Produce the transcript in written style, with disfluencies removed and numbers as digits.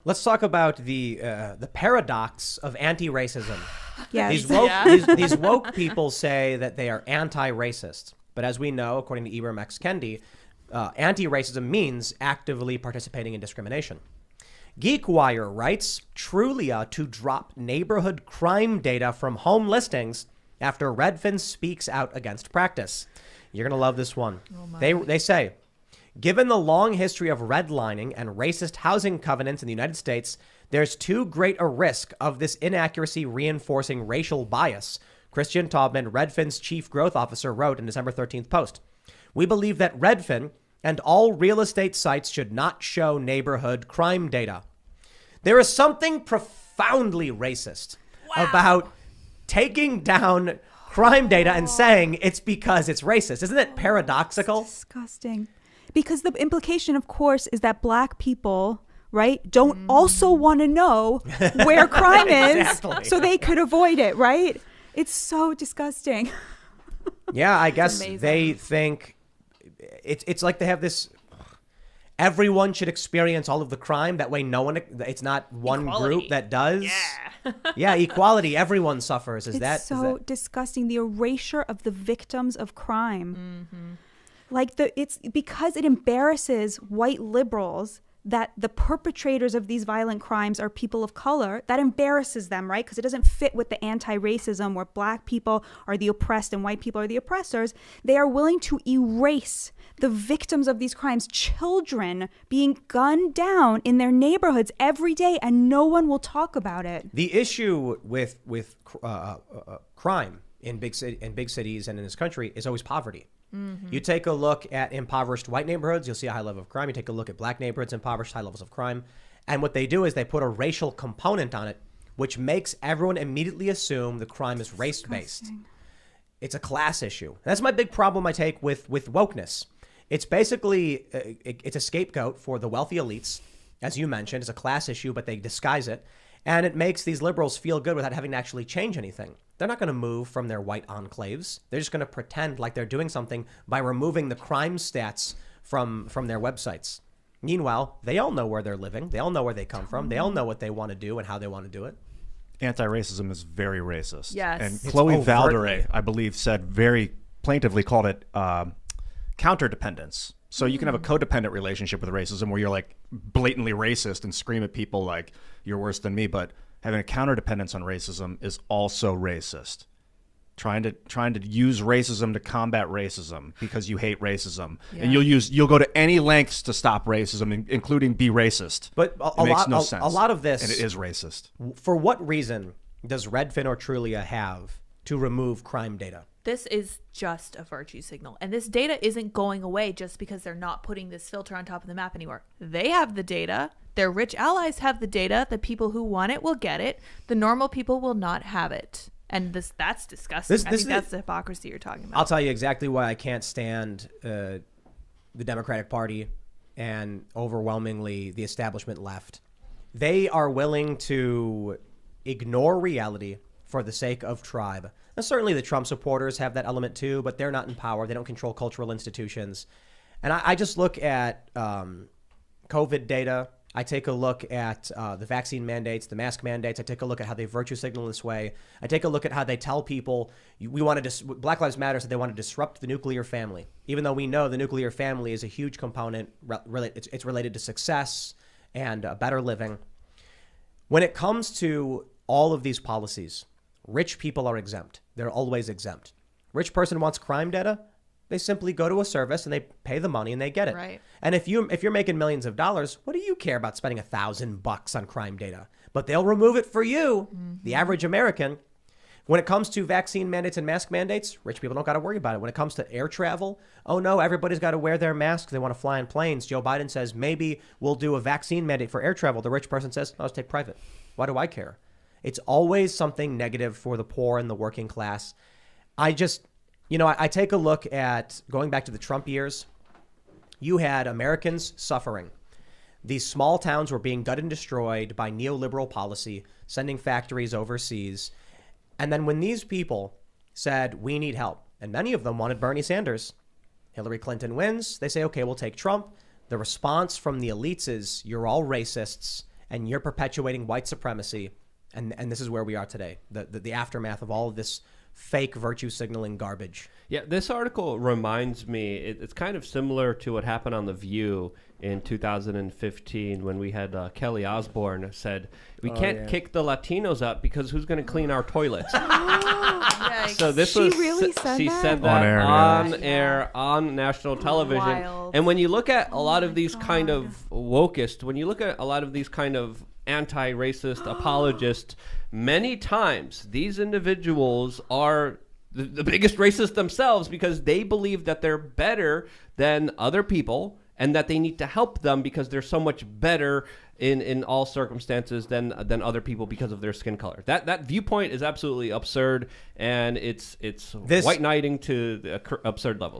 Let's talk about the paradox of anti-racism. Yes. These woke people say that they are anti-racist. But as we know, according to Ibram X. Kendi, anti-racism means actively participating in discrimination. GeekWire writes, Trulia to drop neighborhood crime data from home listings after Redfin speaks out against practice. You're going to love this one. They say, given the long history of redlining and racist housing covenants in the United States, there's too great a risk of this inaccuracy reinforcing racial bias, Christian Taubman, Redfin's chief growth officer, wrote in December 13th post. We believe that Redfin and all real estate sites should not show neighborhood crime data. There is something profoundly racist about taking down crime data and saying it's because it's racist. Isn't it paradoxical? It's disgusting. Because the implication, of course, is that black people, right, don't also want to know where crime is so they could avoid it, right? It's so disgusting. Yeah, I guess they think it's like they have this. Everyone should experience all of the crime. That way, it's not one group that does. Yeah. Yeah, equality. Everyone suffers. Is so disgusting. The erasure of the victims of crime. Mm-hmm. Like it's because it embarrasses white liberals that the perpetrators of these violent crimes are people of color. That embarrasses them, right? Because it doesn't fit with the anti-racism where black people are the oppressed and white people are the oppressors. They are willing to erase the victims of these crimes, children being gunned down in their neighborhoods every day, and no one will talk about it. The issue with crime in big cities and in this country is always poverty. Mm-hmm. You take a look at impoverished white neighborhoods, you'll see a high level of crime. You take a look at black neighborhoods, impoverished, high levels of crime. And what they do is they put a racial component on it, which makes everyone immediately assume the crime is race-based. It's a class issue. That's my big problem I take with wokeness. It's basically, it's a scapegoat for the wealthy elites. As you mentioned, it's a class issue, but they disguise it. And it makes these liberals feel good without having to actually change anything. They're not going to move from their white enclaves. They're just going to pretend like they're doing something by removing the crime stats from their websites. Meanwhile, they all know where they're living. They all know where they come from. They all know what they want to do and how they want to do it. Anti-racism is very racist. Yes. And It's Chloe overtly. Valdere, I believe, said very plaintively, called it counterdependence. So you can have a codependent relationship with racism where you're like blatantly racist and scream at people like you're worse than me, but having a counterdependence on racism is also racist. Trying to use racism to combat racism because you hate racism, and you'll go to any lengths to stop racism, including be racist. But it makes no sense. A lot of this, and it is racist. For what reason does Redfin or Trulia have to remove crime data? This is just a virtue signal. And this data isn't going away just because they're not putting this filter on top of the map anymore. They have the data. Their rich allies have the data. The people who want it will get it. The normal people will not have it. And that's disgusting. I think that's the hypocrisy you're talking about. I'll tell you exactly why I can't stand the Democratic Party and overwhelmingly the establishment left. They are willing to ignore reality for the sake of tribe. And certainly the Trump supporters have that element too, but they're not in power. They don't control cultural institutions. And I just look at COVID data. I take a look at the vaccine mandates, the mask mandates. I take a look at how they virtue signal this way. I take a look at how they tell people Black Lives Matter said they want to disrupt the nuclear family, even though we know the nuclear family is a huge component. It's related to success and better living. When it comes to all of these policies, rich people are exempt. They're always exempt. Rich person wants crime data. They simply go to a service and they pay the money and they get it. Right. And if you're making millions of dollars, what do you care about spending $1,000 on crime data? But they'll remove it for you, the average American. When it comes to vaccine mandates and mask mandates, rich people don't got to worry about it. When it comes to air travel, oh no, everybody's got to wear their mask. They want to fly in planes. Joe Biden says maybe we'll do a vaccine mandate for air travel. The rich person says, let's take private. Why do I care? It's always something negative for the poor and the working class. I take a look at going back to the Trump years. You had Americans suffering. These small towns were being gutted and destroyed by neoliberal policy, sending factories overseas. And then when these people said, we need help, and many of them wanted Bernie Sanders, Hillary Clinton wins, they say, okay, we'll take Trump. The response from the elites is, you're all racists, and you're perpetuating white supremacy. And this is where we are today, the aftermath of all of this fake virtue signaling garbage. Yeah, this article reminds me, it's kind of similar to what happened on The View in 2015 when we had Kelly Osbourne said, we can't kick the Latinos out because who's going to clean our toilets? So this She really said she that? said that On on air, air, on national television. Wild. And when you look at a lot of these kind of wokeists, when you look at a lot of these kind of anti-racist apologists, many times these individuals are the biggest racists themselves because they believe that they're better than other people and that they need to help them because they're so much better in all circumstances than other people because of their skin color. That viewpoint is absolutely absurd, and it's white knighting to the absurd levels.